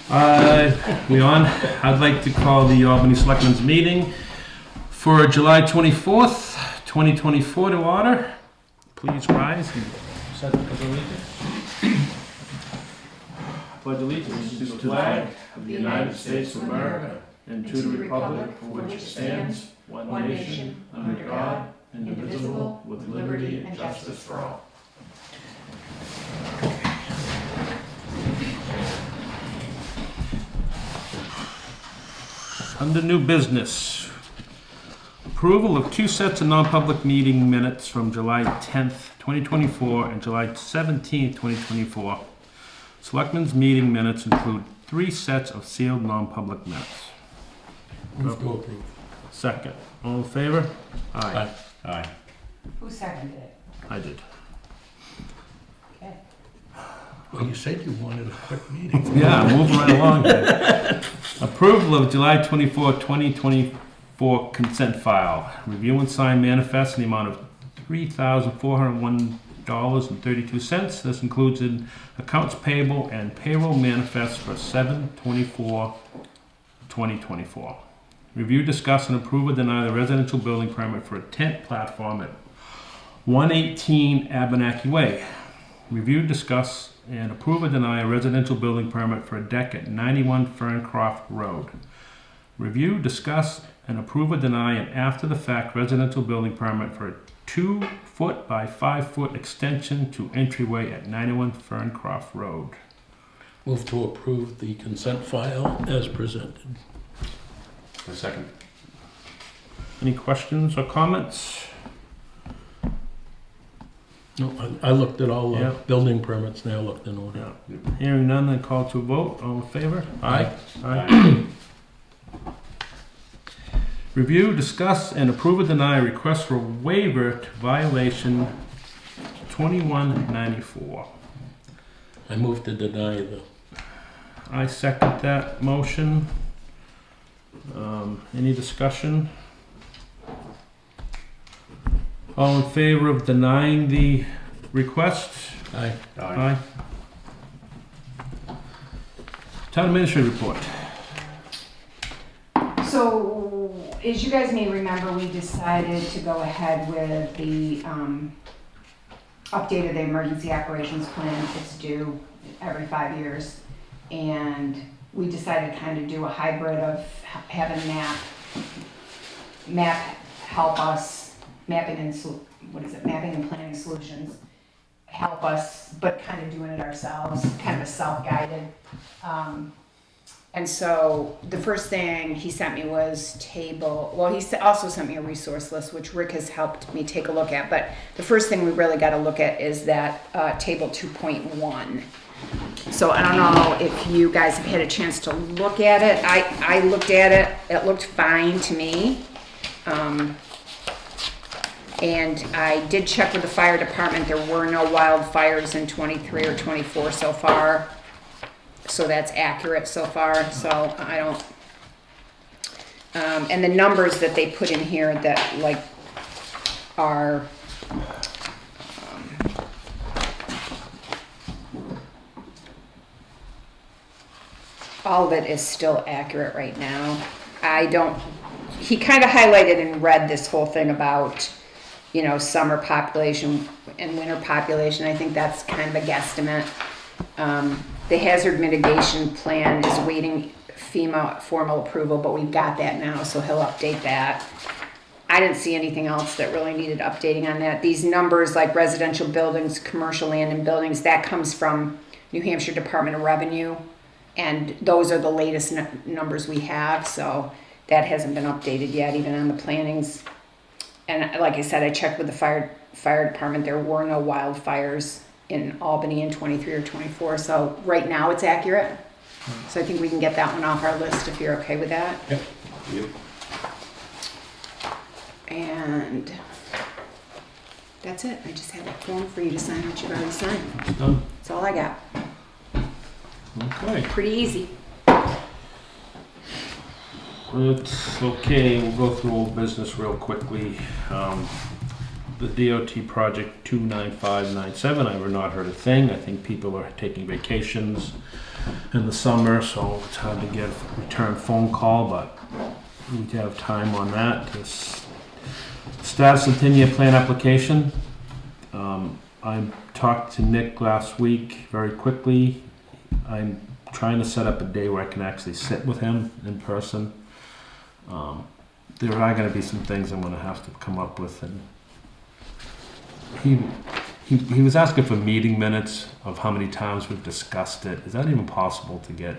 We on? I'd like to call the Albany Selectmen's meeting for July 24th, 2024 to order. Please rise and set the allegiance. Pledge allegiance to the flag of the United States of America and to the republic for which it stands, one nation, under God, indivisible, with liberty and justice for all. Under new business, approval of two sets of non-public meeting minutes from July 10th, 2024 and July 17th, 2024. Selectmen's meeting minutes include 3 sets of sealed non-public minutes. Move to approve. Second. All in favor? Aye. Aye. Who seconded it? I did. Okay. Well, you said you wanted a quick meeting. Yeah, moving right along here. Approval of July 24, 2024 consent file. Review and sign manifest in the amount of $3,401.32. This includes an accounts payable and payroll manifest for 7/24/2024. Review, discuss, and approve or deny the residential building permit for a tent platform at 118 Abenaki Way. Review, discuss, and approve or deny a residential building permit for a deck at 91 Ferncroft Road. Review, discuss, and approve or deny an after-the-fact residential building permit for a 2-foot by 5-foot extension to entryway at 91 Ferncroft Road. Move to approve the consent file as presented. A second. Any questions or comments? No, I looked at all Yeah. the building permits, they all looked in order. Yeah. Hearing none, then call to a vote. All in favor? Aye. Aye. Review, discuss, and approve or deny a request for waiver to violation 2194. I move to deny the, I second that motion. Any discussion? All in favor of denying the request? aye. Aye. Town administrator report. So, as you guys may remember, we decided to go ahead with the update of the emergency operations plan. It's due every 5 years. And we decided to kind of do a hybrid of having MAP help us, mapping and planning solutions help us, but kind of doing it ourselves, kind of a self-guided. And so the first thing he sent me was he also sent me a resource list, which Rick has helped me take a look at. But the first thing we really got to look at is that table 2.1. So I don't know if you guys have had a chance to look at it. I looked at it. It looked fine to me. And I did check with the fire department. There were no wildfires in 23 or 24 so far. So that's accurate so far. So I don't... and the numbers that they put in here that like are... all of it is still accurate right now. He kind of highlighted in red this whole thing about, summer population and winter population. I think that's kind of a guesstimate. The hazard mitigation plan is waiting FEMA formal approval, but we've got that now, so he'll update that. I didn't see anything else that really needed updating on that. These numbers like residential buildings, commercial land and buildings, that comes from New Hampshire Department of Revenue. And those are the latest numbers we have, so that hasn't been updated yet, even on the plannings. And like I said, I checked with the fire department. There were no wildfires in Albany in 23 or 24, so right now it's accurate. So I think we can get that one off our list if you're okay with that. Yep. And that's it. I just have a form for you to sign, which you've already signed. Done. That's all I got. Okay. Pretty easy. It's okay, we'll go through old business real quickly. The DOT project 29597, I've not heard a thing. I think people are taking vacations. in the summer, so it's hard to get a return phone call, but we have time on that. This status of 10-year plan application. I talked to Nick last week very quickly. I'm trying to set up a day where I can actually sit with him in person. There are going to be some things I'm going to have to come up with, and he was asking for meeting minutes of how many times we've discussed it. Is that even possible to get?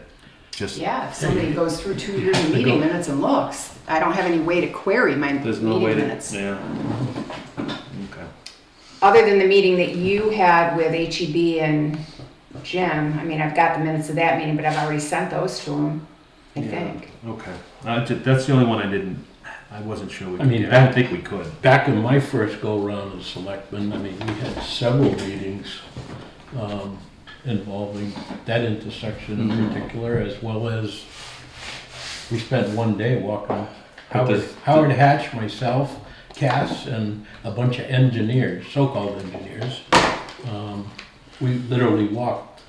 Just Yeah, if somebody goes through 2 years of meeting minutes and looks, I don't have any way to query my there's no meeting way minutes. to. Yeah. Okay. Other than the meeting that you had with HEB and Jim, I mean, I've got the minutes of that meeting, but I've already sent those to him, I think. Okay. That's the only one I wasn't sure we could. I mean, do. I don't think we could. Back in my first go-round as selectman, I mean, we had several meetings involving that intersection in particular, as well as we spent one day walking. Howard Hatch, myself, Cass, and a bunch of engineers, so-called engineers. We literally walked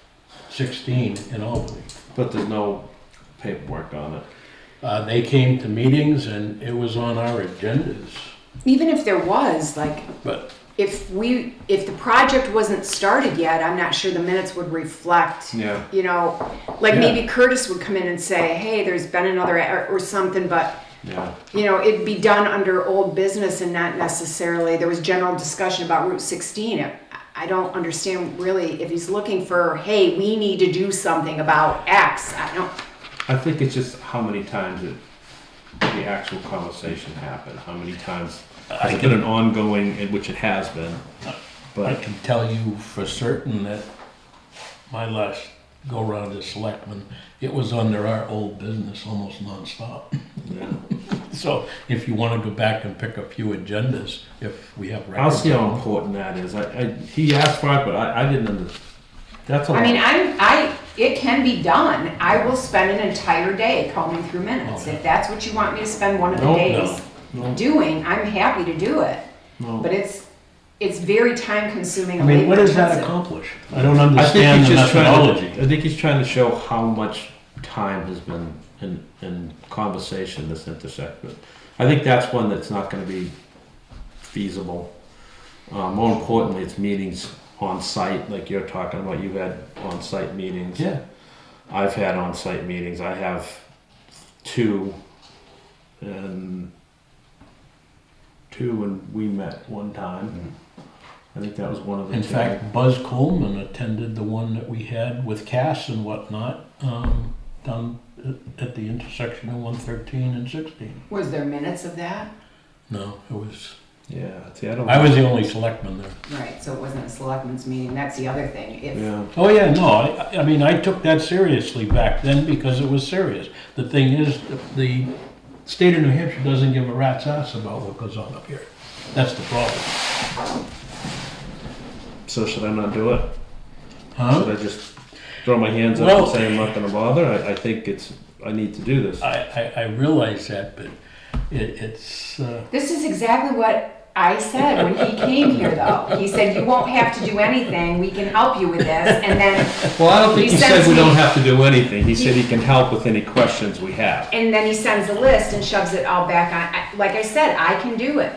16 in Albany. But there's no paperwork on it. They came to meetings and it was on our agendas. Even if there was, like, But if the project wasn't started yet, I'm not sure the minutes would reflect, Yeah. you know, like Yeah. maybe Curtis would come in and say, hey, there's been another, or something, but Yeah. you know, it'd be done under old business and not necessarily, there was general discussion about Route 16. I don't understand really if he's looking for, hey, we need to do something about X. I think it's just how many times the actual conversation happened. How many times has it been an ongoing, which it has been. I But can tell you for certain that my last go-round as selectman, it was under our old business almost nonstop. yeah. So if you want to go back and pick a few agendas, if we have I'll records. see how important that is. He asked for it, but I didn't understand. That's a lot. I mean, it can be done. I will spend an entire day combing through minutes. Okay. If that's what you want me to spend one of the Nope, days no. doing, I'm happy to do it. No. But it's very time consuming. I mean, what does that labor-intensive. accomplish? I don't I think understand he's the just methodology. I think he's trying to show how much time has been in conversation this intersected. I think that's one that's not going to be feasible. More importantly, it's meetings on site, like you're talking about. You've had on site meetings. Yeah. I've had on site meetings. I have 2, and we met one time. I think that was one of the In 2. fact, Buzz Coleman attended the one that we had with Cass and whatnot, down at the intersection of 113 and 16. Was there minutes of that? No, it was, Yeah, see, I don't. I was the only selectman there. Right, so it wasn't a selectmen's meeting. That's the other thing. Yeah. Oh, yeah, no, I mean, I took that seriously back then because it was serious. The thing is, the state of New Hampshire doesn't give a rat's ass about what goes on up here. That's the problem. So should I not do it? Huh? Should I just throw my hands up Well- and say I'm not going to bother? I think I need to do this. I realize that, but it's, This is exactly what I said when he came here, though. He said, you won't have to do anything, we can help you with this, and then, Well, I don't think He he said sends we me- don't have to do anything. He said he can help with any questions we have. and then he sends a list and shoves it all back on. Like I said, I can do it,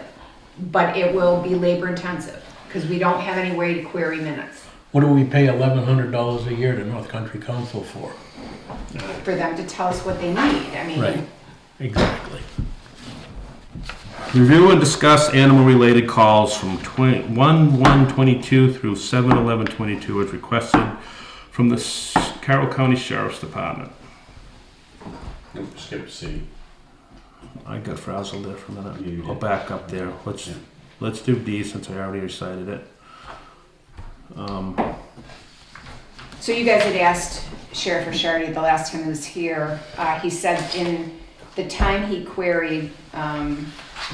but it will be labor intensive, because we don't have any way to query minutes what do we pay $1,100 a year to North Country Council for? for them to tell us what they need. I mean, Right, exactly. Review and discuss animal-related calls from 1/1/22 through 7/11/22 as requested from the Carroll County Sheriff's Department. Skip C. I got frazzled there for a minute. You I'll did. back up there. Let's do D since I already recited it. so you guys had asked Sheriff Rishardi the last time he was here. He said in the time he queried,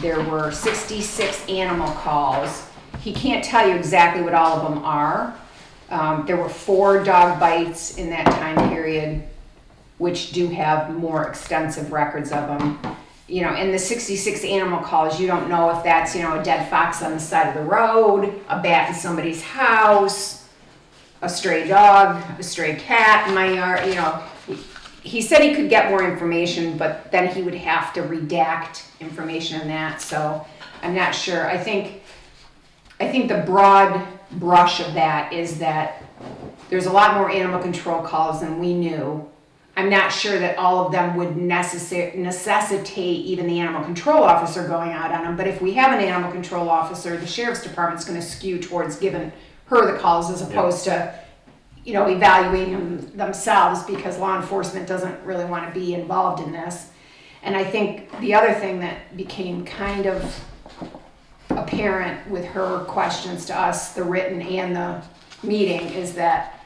there were 66 animal calls. He can't tell you exactly what all of them are. There were 4 dog bites in that time period, which do have more extensive records of them. You know, in the 66 animal calls, you don't know if that's, you know, a dead fox on the side of the road, a bat in somebody's house, a stray dog, a stray cat in my yard, you know. He said he could get more information, but then he would have to redact information on that, so I'm not sure. I think the broad brush of that is that there's a lot more animal control calls than we knew. I'm not sure that all of them would necessitate even the animal control officer going out on them, but if we have an animal control officer, the sheriff's department's gonna skew towards giving her the calls as opposed to, you know, evaluating them themselves, because law enforcement doesn't really wanna be involved in this. And I think the other thing that became kind of apparent with her questions to us, the written and the meeting, is that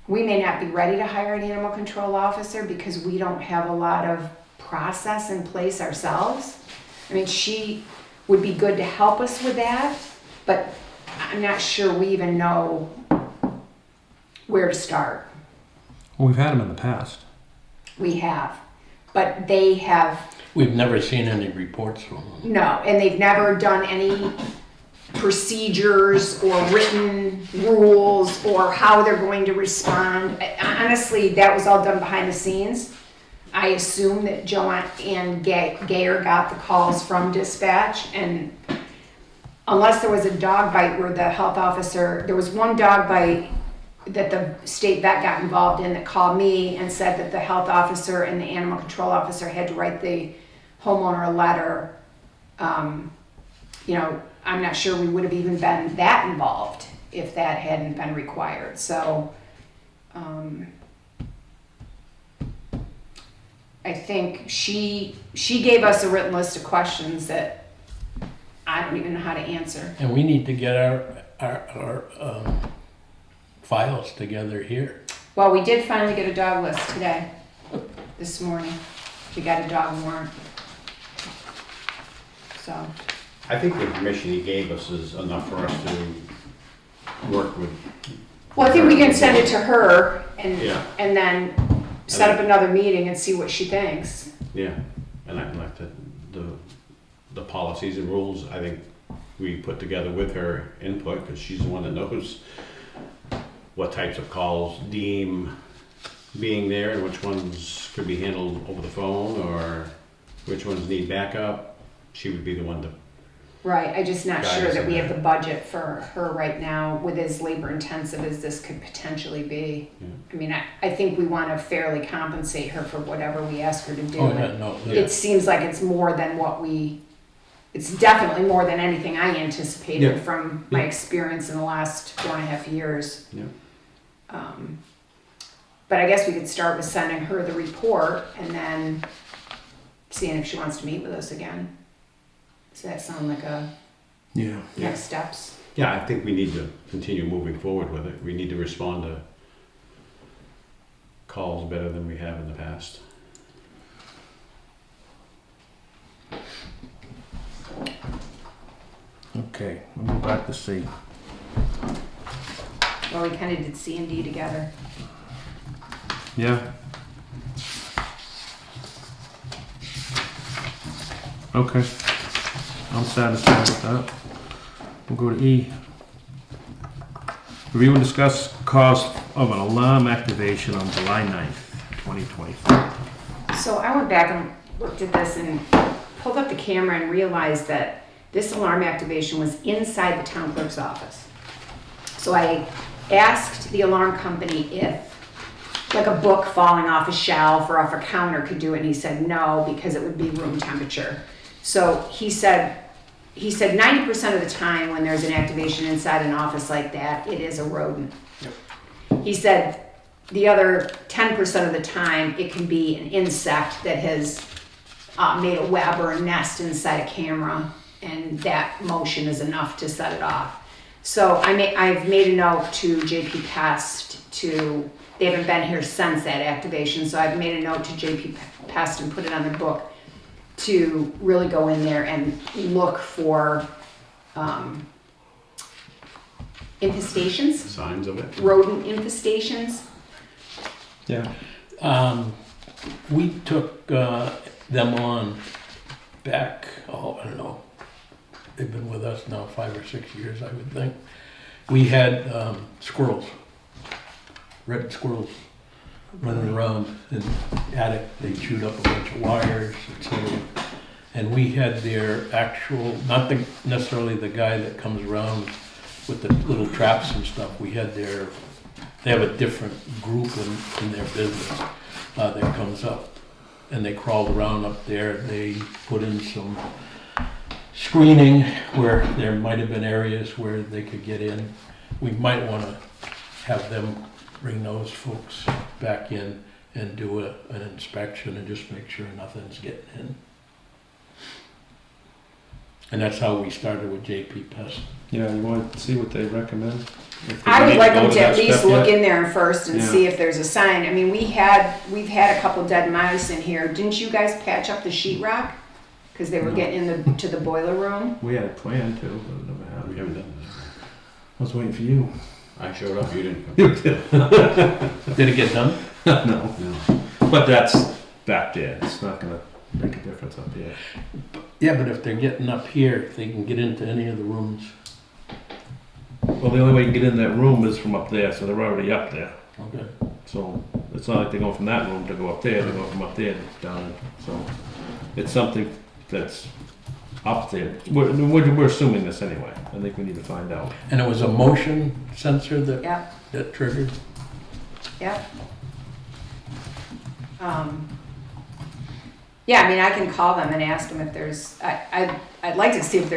we may not be ready to hire an animal control officer because we don't have a lot of process in place ourselves. I mean, she would be good to help us with that, but I'm not sure we even know where to start. Well, we've had them in the past. We have, but they have, We've never seen any reports from them. no, and they've never done any procedures or written rules or how they're going to respond. Honestly, that was all done behind the scenes. I assume that Joanne and Gayer got the calls from dispatch, and unless there was a dog bite where the health officer, there was one dog bite that the state vet got involved in that called me and said that the health officer and the animal control officer had to write the homeowner a letter. You know, I'm not sure we would have even been that involved if that hadn't been required. So I think she gave us a written list of questions that I don't even know how to answer. And we need to get our files together here. Well, we did finally get a dog list today, this morning. We got a dog warrant. So. I think the information he gave us is enough for us to work with. Well, I think we can send it to her and Yeah. and then set up another meeting and see what she thinks. Yeah, and I can like the policies and rules, I think we put together with her input, because she's the one that knows what types of calls deem being there and which ones could be handled over the phone or which ones need backup. She would be the one to. Right, I'm just not Guide sure us that in we have that. the budget for her right now with as labor intensive as this could potentially be. Yeah. I mean, I think we want to fairly compensate her for whatever we ask her to do. Oh, yeah, no. It seems like it's more than it's definitely more than anything I anticipated Yeah. from my Yeah. experience in the last 4.5 years. Yeah. But I guess we could start with sending her the report and then seeing if she wants to meet with us again. Does that sound like Yeah. next steps? Yeah, I think we need to continue moving forward with it. We need to respond to calls better than we have in the past. Okay, we'll go back to C. Well, we kind of did C and D together. Yeah. Okay. I'm satisfied with that. We'll go to E. Review and discuss cost of an alarm activation on July 9th, 2024. So I went back and looked at this and pulled up the camera and realized that this alarm activation was inside the town clerk's office. So I asked the alarm company if like a book falling off a shelf or off a counter could do it, and he said no, because it would be room temperature. So he said 90% of the time when there's an activation inside an office like that, it is a rodent. Yep. He said the other 10% of the time, it can be an insect that has made a web or a nest inside a camera, and that motion is enough to set it off. So I've made a note to JP Pest they haven't been here since that activation, so I've made a note to JP Pest and put it on the book to really go in there and look for infestations, Signs of it. rodent infestations. Yeah. We took them on back, I don't know, they've been with us now 5 or 6 years, I would think. We had squirrels red squirrels running around in the attic. They chewed up a bunch of wires, etc. And we had their actual, not necessarily the guy that comes around with the little traps and stuff. We had they have a different group in their business that comes up. And they crawled around up there. They put in some screening where there might have been areas where they could get in. We might want to have them bring those folks back in and do an inspection and just make sure nothing's getting in. And that's how we started with JP Pest. Yeah, you want to see what they recommend? If they I would need like go them to that at least step look yet? in there first and Yeah. see if there's a sign. I mean, we've had a couple dead mice in here. Didn't you guys patch up the sheetrock? Because they were No. getting to the boiler room. We had a plan to, but it never We happened. haven't done I was waiting for you. that. I showed up, you didn't. You did. Did it get done? No, No. but that's back there. It's not gonna make a difference up here. Yeah, but if they're getting up here, if they can get into any of the rooms. Well, the only way you can get in that room is from up there, so they're already up there. Okay. So it's not like they're going from that room to go up there. They're going from up there to down. So it's something that's up there. We're assuming this anyway. I think we need to find out. And it was a motion sensor Yep, that triggered? yep. Yeah, I mean, I can call them and ask them if there's, I'd like to see if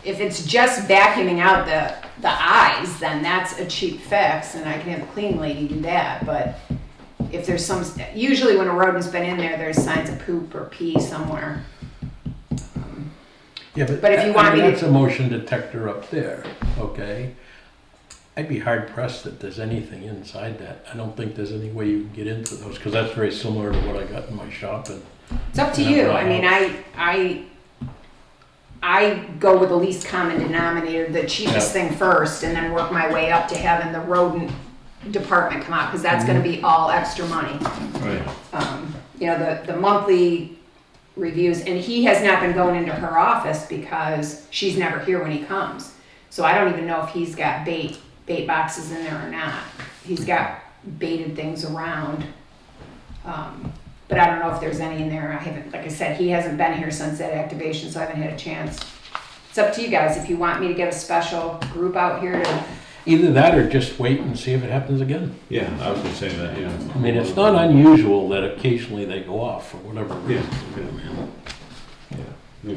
it's just vacuuming out the eyes, then that's a cheap fix, and I can have a clean lady do that, but if there's usually when a rodent's been in there, there's signs of poop or pee somewhere. Yeah, But if you want me to- that's a motion detector up there, okay? I'd be hard pressed that there's anything inside that. I don't think there's any way you can get into those, because that's very similar to what I got in my shop. And It's up to you. I mean, I go with the least common denominator, the cheapest thing first, and then work my way up to having the rodent department come out, because that's gonna be all extra money. Right. You know, the monthly reviews, and he has not been going into her office because she's never here when he comes. So I don't even know if he's got bait boxes in there or not. He's got baited things around. But I don't know if there's any in there. I haven't, like I said, he hasn't been here since that activation, so I haven't had a chance. It's up to you guys. If you want me to get a special group out here to, either that or just wait and see if it happens again. Yeah, I was gonna say that, yeah. I mean, it's not unusual that occasionally they go off for whatever Yeah, reason. yeah.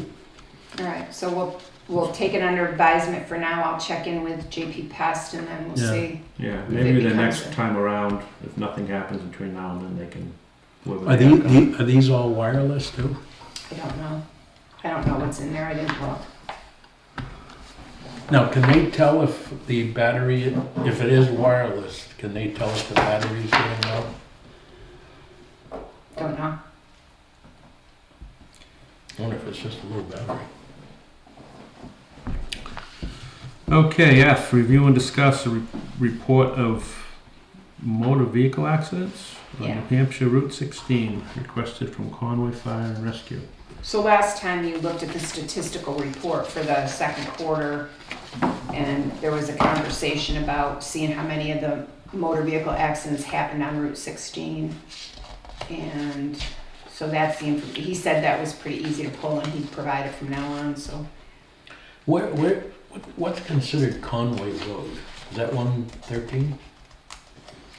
all right, so we'll take it under advisement for now. I'll check in with JP Pest and then we'll Yeah. see. Yeah, If maybe it the becomes next a- time around, if nothing happens between now and then, they can. Are these all wireless too? I don't know. I don't know what's in there. I didn't look. Now, can they tell if the battery, if it is wireless, can they tell if the battery's getting low? Don't know. I wonder if it's just a little battery. Okay, F, review and discuss a report of motor vehicle accidents on Yeah. New Hampshire Route 16, requested from Conway Fire and Rescue. So last time you looked at the statistical report for the second quarter, and there was a conversation about seeing how many of the motor vehicle accidents happened on Route 16. And so that's the he said that was pretty easy to pull, and he'd provide it from now on, so. What's considered Conway Road? Is that 113?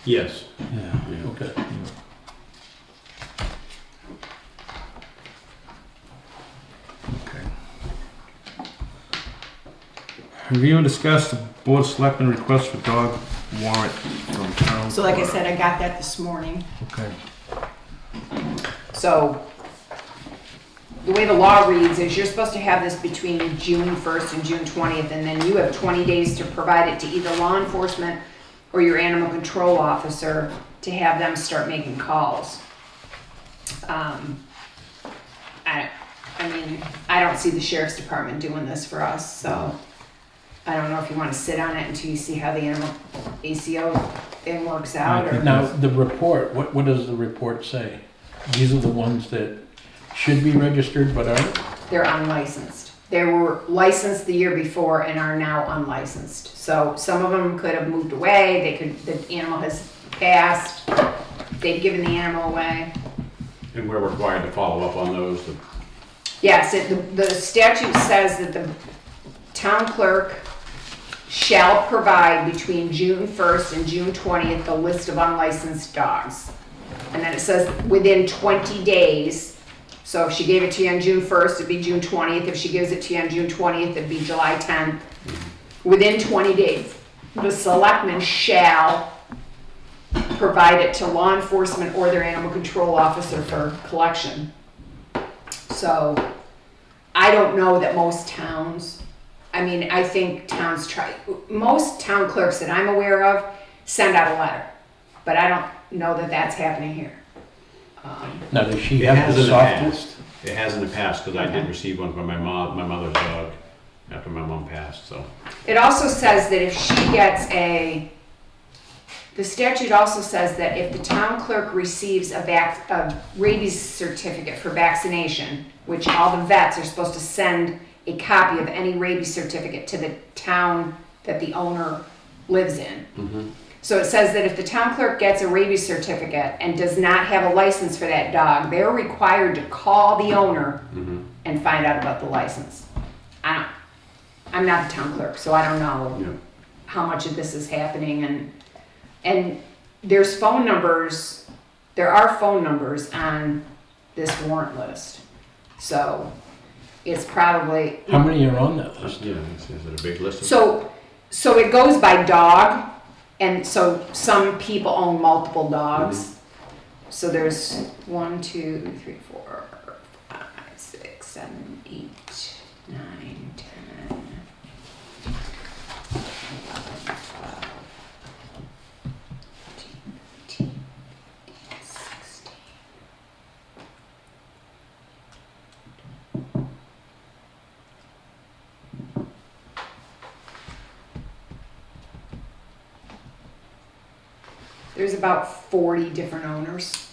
Yes. Yeah. Okay. Okay. Review and discuss the Board of Selectmen request for dog warrant from town. So like I said, I got that this morning. Okay. So the way the law reads is you're supposed to have this between June 1st and June 20th, and then you have 20 days to provide it to either law enforcement or your animal control officer to have them start making calls. I mean, I don't see the sheriff's department doing this for us, so I don't know if you want to sit on it until you see how the animal ACO thing works out, or. Now, the report, what does the report say? These are the ones that should be registered but aren't? They're unlicensed. They were licensed the year before and are now unlicensed. So some of them could have moved away. The animal has passed, they've given the animal away. And we're required to follow up on those. Yes, the statute says that the town clerk shall provide between June 1st and June 20th the list of unlicensed dogs. And then it says within 20 days. So if she gave it to you on June 1st, it'd be June 20th. If she gives it to you on June 20th, it'd be July 10th. Within 20 days, the selectmen shall provide it to law enforcement or their animal control officer for collection. So I don't know that most towns, I mean, I think towns most town clerks that I'm aware of send out a letter, but I don't know that that's happening here. Now, does she It have has the in the software? past. It has in the past, because I did receive one from my mother's dog after my mom passed, so. It also says that if she gets the statute also says that if the town clerk receives a rabies certificate for vaccination, which all the vets are supposed to send a copy of any rabies certificate to the town that the owner lives in. Mm-hmm. So it says that if the town clerk gets a rabies certificate and does not have a license for that dog, they're required to call the owner and find out about the license. I'm not the town clerk, so I don't know how much of this is happening. And there's phone numbers, there are phone numbers on this warrant list. So it's probably, How many are on that list? Yeah, is it a big list? so it goes by dog, and so some people own multiple dogs. So there's 1, 2, 3, 4, 5, 6, 7, 8, 9, 10, 11, 12, 13, 16. There's about 40 different owners.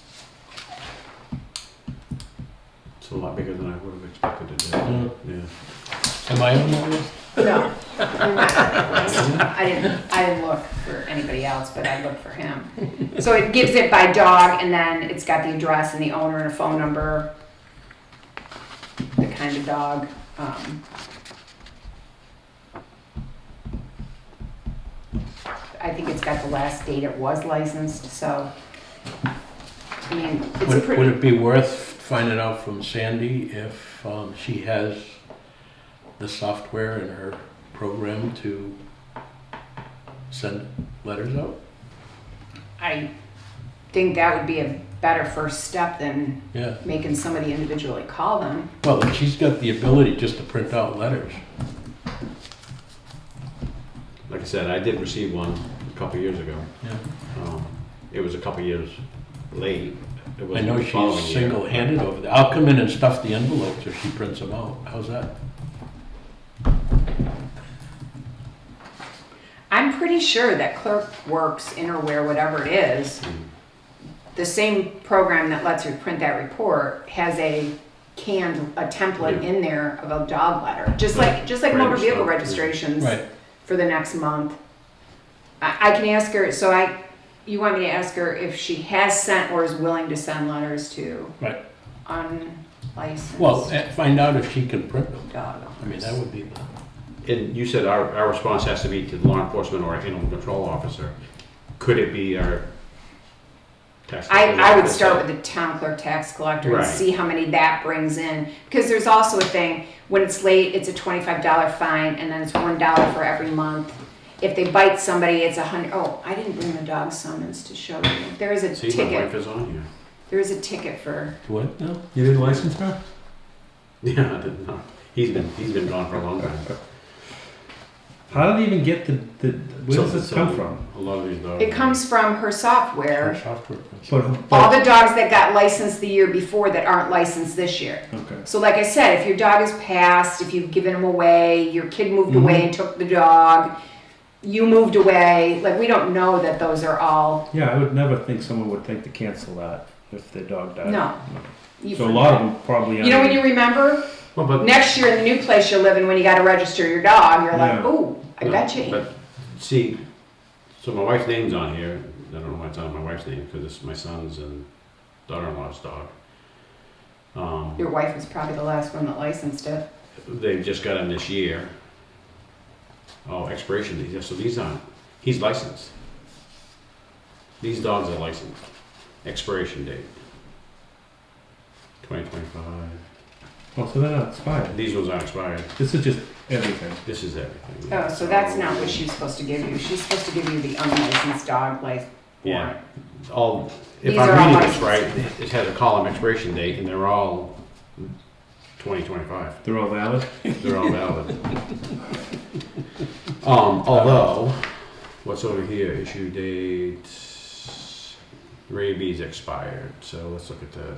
It's a lot bigger than I would have expected it to be. Yeah. Am I on that list? No, I didn't look for anybody else, but I looked for him. So it gives it by dog, and then it's got the address and the owner and a phone number, the kind of dog. I think it's got the last date it was licensed, so, I mean, it's a Would pretty, it be worth finding out from Sandy if she has the software in her program to send letters out? I think that would be a better first step than Yeah. making somebody individually call them. Well, if she's got the ability just to print out letters. Like I said, I did receive one a couple years ago. Yeah. It was a couple years late. It I wasn't know the following she's year. single-handed over there. I'll come in and stuff the envelopes if she prints them out. How's that? I'm pretty sure that Clerkworks, Interware, whatever it is, the same program that lets her print that report has a template Yeah. in there of a dog letter, just like motor vehicle Register, yeah. registrations Right. for the next month. I can ask her, you want me to ask her if she has sent or is willing to send letters to Right. unlicensed Well, find out if she can print them. dog I mean, owners. that would be the... And you said our response has to be to the law enforcement or animal control officer. Could it be our tax collector's I would office? start with the town clerk tax collector and Right. see how many that brings in. Because there's also a thing, when it's late, it's a $25 fine, and then it's $1 for every month. If they bite somebody, it's $100. Oh, I didn't bring the dog summons to show you. There is a See, my ticket. wife is on here. There is a ticket for. What now? You didn't license her? Yeah, I didn't know. He's been gone for a long time. How did he even get where does this So, come from? A lot of these dogs. It comes from her Our software. software. But, All the dogs that got licensed the year before that aren't licensed this year. okay. So like I said, if your dog is passed, if you've given him away, your kid moved away and took the dog, you moved away, like we don't know that those are all, Yeah, I would never think someone would think to cancel that if their dog died. no. You So a lot of forget. them probably. You know when you remember, Well, but next year in the new place you're living, when you gotta register your dog, you're like, Yeah. ooh, I bet you. But see, so my wife's name's on here. I don't know why it's on my wife's name, because it's my son's and daughter-in-law's dog. Your wife was probably the last one that licensed it. They just got him this year. Oh, expiration date, yeah, so these aren't, he's licensed. These dogs are licensed. Expiration date. 2025. Oh, so they're not expired. These ones aren't expired. This is just everything. This is everything. Oh, so that's not what she's supposed to give you. She's supposed to give you the unlicensed dog license. Yeah. All, if These I'm are all reading this licensed. right, it has a column expiration date and they're all 2025. They're all valid? They're all valid. Although, what's over here, issue date, rabies expired, so let's look at the,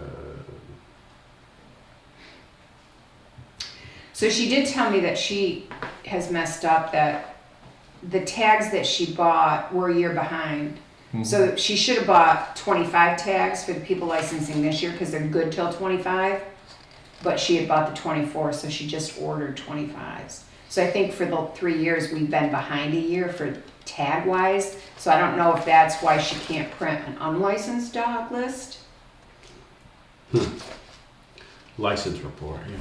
So she did tell me that she has messed up, that the tags that she bought were a year behind. So she should have bought 25 tags for the people licensing this year because they're good till 25. But she had bought the 24, so she just ordered 25s. So I think for the 3 years we've been behind a year for tag wise. So I don't know if that's why she can't print an unlicensed dog list. license report, yeah.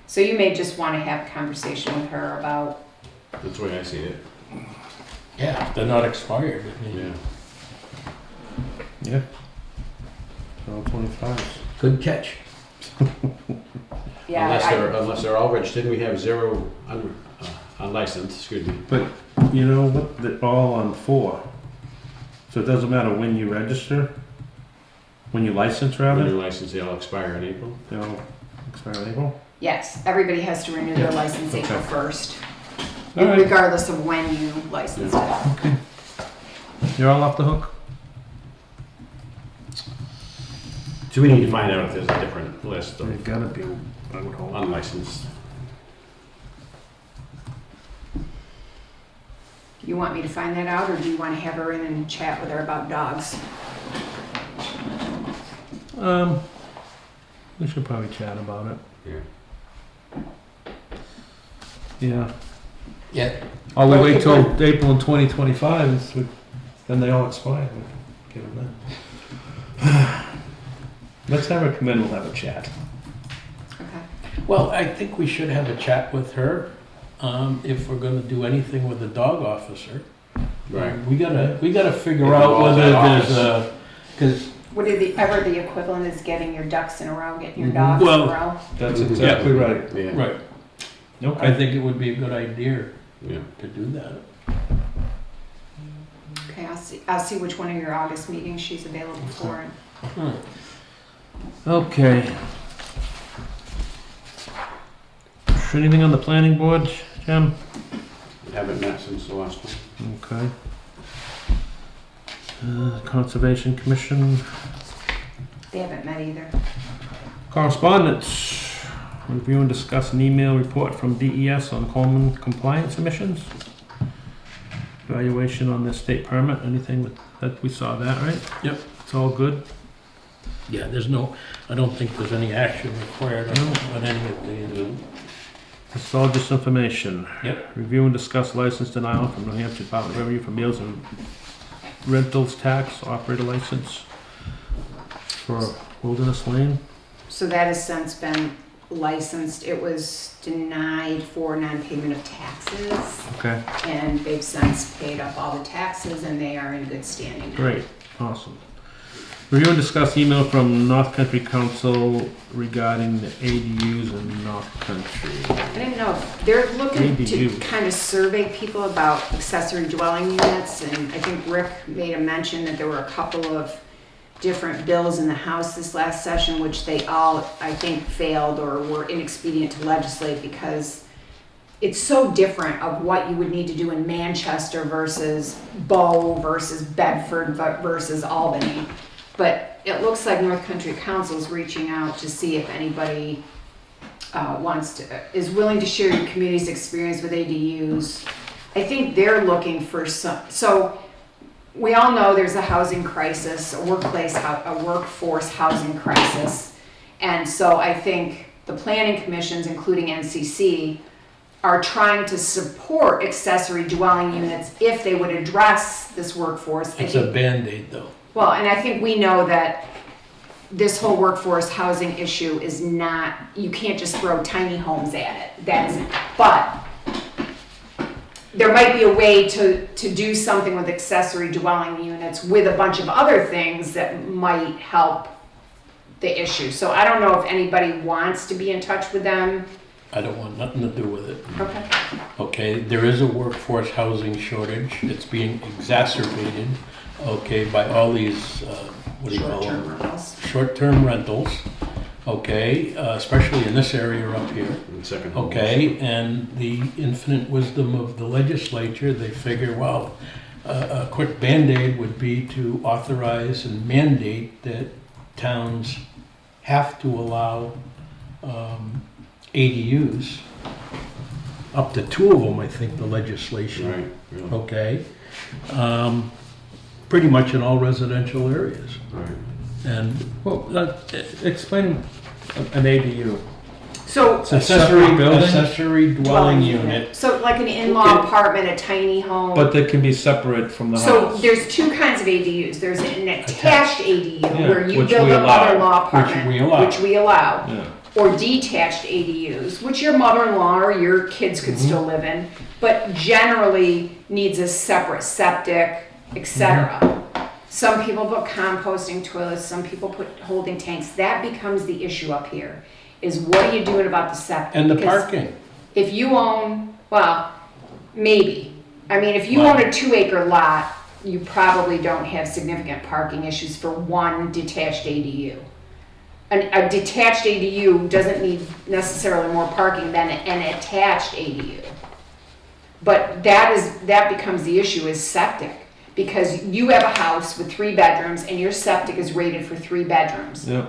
So you may just want to have a conversation with her about, That's the way I see it, Yeah, if they're not expired. I mean, yeah. Yeah. They're all 25s. Good catch. yeah, Unless they're all registered, we have zero unlicensed, excuse me. But you know what? They're all on 4. So it doesn't matter when you register, when you license When rather, your license, they all expire in April. they all expire in April. yes, everybody has to renew their license April Okay. 1st, All right. regardless of when you license it. You're all off the hook? So we need to find out if there's a different list There's of gotta be, I would hope. unlicensed. You want me to find that out, or do you want to have her in and chat with her about dogs? We should probably chat about it. Yeah. Yeah. Yeah. Or we Well, wait if till April in 2025, then they all expire. We give them that. Let's have her come in, we'll have a chat. Okay. Well, I think we should have a chat with her, if we're gonna do anything with the dog officer. Right. We gotta figure If out they're all whether in there's office. cause, Would it be ever the equivalent is getting your ducks in a row, getting your dogs in Well- a row? That's exactly right. Yeah. right, I Okay. think it would be a good idea Yeah. to do that. Okay, I'll see which one of your August meetings she's available for. Hmm. Okay. Anything on the planning board, Jim? Haven't met since the last one. Okay. Conservation Commission, They haven't met either. correspondence. Review and discuss an email report from DES on Coleman compliance emissions. Evaluation on the state permit, anything that we saw that, right? Yep. It's all good? Yeah, I don't think there's any action required on any of these. It's all just information. Yep. Review and discuss license denial from New Hampshire Department of Revenue for meals and rentals tax operator license for Wilderness Lane. So that has since been licensed. It was denied for non-payment of taxes, Okay, and they've since paid up all the taxes, and they are in good standing now. great, awesome. Review and discuss email from North Country Council regarding the ADUs in North Country. I didn't know, if they're looking to ADU. kind of survey people about accessory dwelling units, and I think Rick made a mention that there were a couple of different bills in the House this last session, which they all, I think, failed or were inexpedient to legislate because it's so different of what you would need to do in Manchester versus Bow versus Bedford versus Albany. But it looks like North Country Council is reaching out to see if anybody is willing to share your community's experience with ADUs. I think they're looking for so we all know there's a housing crisis, a workforce housing crisis. And so I think the planning commissions, including NCC, are trying to support accessory dwelling units if they would address this workforce. It's a Band-Aid though. Well, and I think we know that this whole workforce housing issue is not, you can't just throw tiny homes at it. That isn't, but there might be a way to do something with accessory dwelling units with a bunch of other things that might help the issue. So I don't know if anybody wants to be in touch with them. I don't want nothing to do with it. Okay. Okay, there is a workforce housing shortage. It's being exacerbated, okay, by all these, what do you call Short-term them? rentals. Short-term rentals, okay, especially in this area up here. And second homes. Okay, and the infinite wisdom of the legislature, they figure, well, a quick Band-Aid would be to authorize and mandate that towns have to allow ADUs, up to 2 of them, I think, the legislation. Right, yeah, Okay? Pretty much in all residential areas. right. And Well, explain an ADU. So It's a separate building, accessory dwelling unit. So like an in-law apartment, a tiny home. but that can be separate from the So house. there's two kinds of ADUs. There's an attached ADU Yeah, where you which build we a allow. mother-in-law apartment, we allow. which we allow. Yeah. Or detached ADUs, which your mother-in-law or your kids could Mm-hmm. still live in, but generally needs a separate septic, etc. Mm-hmm. Some people put composting toilets, some people put holding tanks. That becomes the issue up here, is what are you doing about the septic? And the Because parking. if you own, well, maybe. I mean, if you Wow. own a 2-acre lot, you probably don't have significant parking issues for one detached ADU. A detached ADU doesn't need necessarily more parking than an attached ADU. But that becomes the issue is septic. Because you have a house with 3 bedrooms and your septic is rated for 3 bedrooms. Yeah.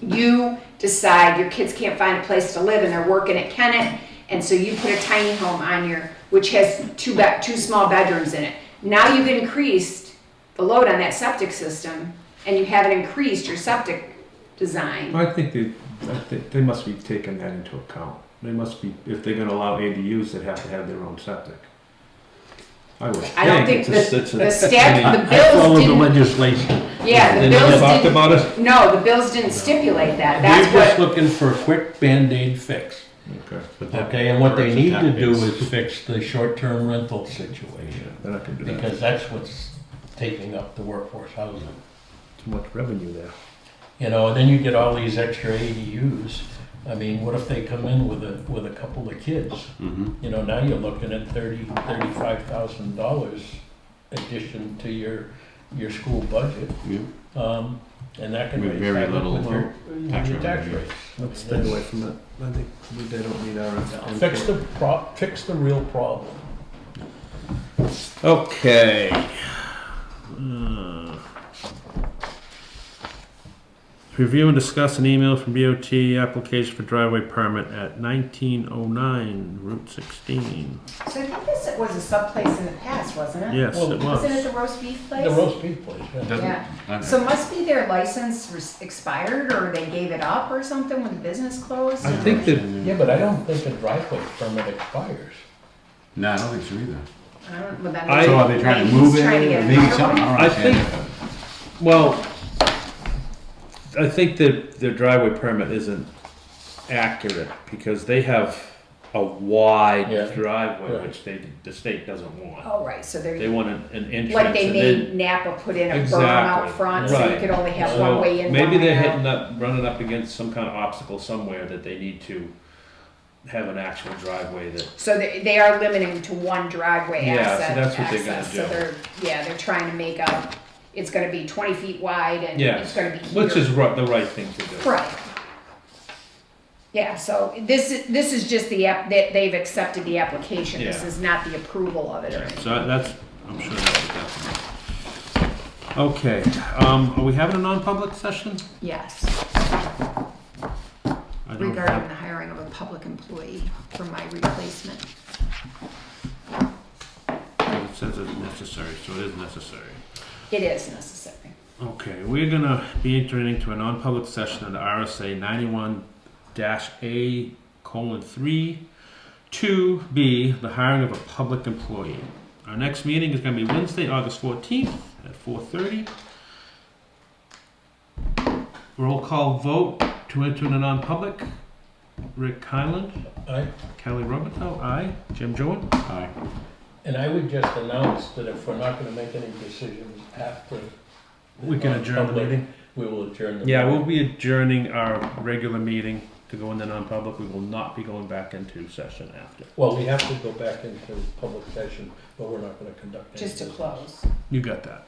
You decide your kids can't find a place to live and they're working at Kennett, and so you put a tiny home on your, which has 2 small bedrooms in it. Now you've increased the load on that septic system, and you haven't increased your septic design. I think they must be taking that into account. They must be, if they're gonna allow ADUs, they have to have their own septic. I would I don't think it's a- it's a- the statute, the I bills follow the didn't, legislation. yeah, the They never bills talked didn't, about it? no, the bills didn't stipulate that. They're That's just what, looking for a quick Band-Aid fix. Okay. But that- Okay, and what they corrects need the to tax do base. is fix the short-term rental situation. Yeah, they're not gonna do that. Because that's what's taking up the workforce housing. Too much revenue there. You know, and then you get all these extra ADUs. I mean, what if they come in with a couple of kids? Mhm. You know, now you're looking at $35,000 addition to your school budget. Yeah. And that can With raise very havoc little with your tax your tax revenue. rates. Let's stay away from that. I think they don't need our. Fix the real problem. Okay. Review and discuss an email from BOT application for driveway permit at 1909 Route 16. so I think this was a sub place in the past, wasn't it? Yes, Well, it Wasn't it was. the roast beef place? The roast beef place, yeah. Yeah. So must be their license expired, or they gave it up or something when the business closed? I think that, Yeah, but I don't think a driveway permit expires. No, I don't think so either. I don't, well, then I- So are they trying to maybe move he's it, trying to or get maybe another something? one? I I don't think- understand. well, I think that their driveway permit isn't accurate because they have a wide Yeah. driveway, Right. which the state doesn't want. Oh, right, so They they're, want an entrance. like they and made then- Napa put in a berm Exactly. out front, so you Right. could only have So one way in, one maybe they're way hitting out. up, running up against some kind of obstacle somewhere that they need to have an actual driveway that. So they are limiting to one driveway Yeah, so access. that's what they're gonna access. do. So they're trying to make up, it's gonna be 20 feet wide and Yes, it's gonna be here. which is the right thing to do. Right. Yeah, so this is just the app, that they've accepted the application. This Yeah. is not the approval of it or anything. So that's, I'm sure that's what that's. Okay, are we having a non-public session? Yes, I don't regarding have- the hiring of a public employee for my replacement. It says it's necessary, so it is necessary. It is necessary. Okay, we're gonna be entering into a non-public session under RSA 91-A:3 2B, the hiring of a public employee. Our next meeting is going to be Wednesday, August 14th at 4:30. Roll call vote to enter in a non-public. Rick Kyland, Aye. Kelly Roberto, aye. Jim Jordan? Aye. And I would just announce that if we're not gonna make any decisions after. We can adjourn the non-public, meeting. We will adjourn the. Yeah, meeting. we'll be adjourning our regular meeting to go into non-public. We will not be going back into session after. Well, we have to go back into public session, but we're not gonna conduct any. Just to business. close. You got that.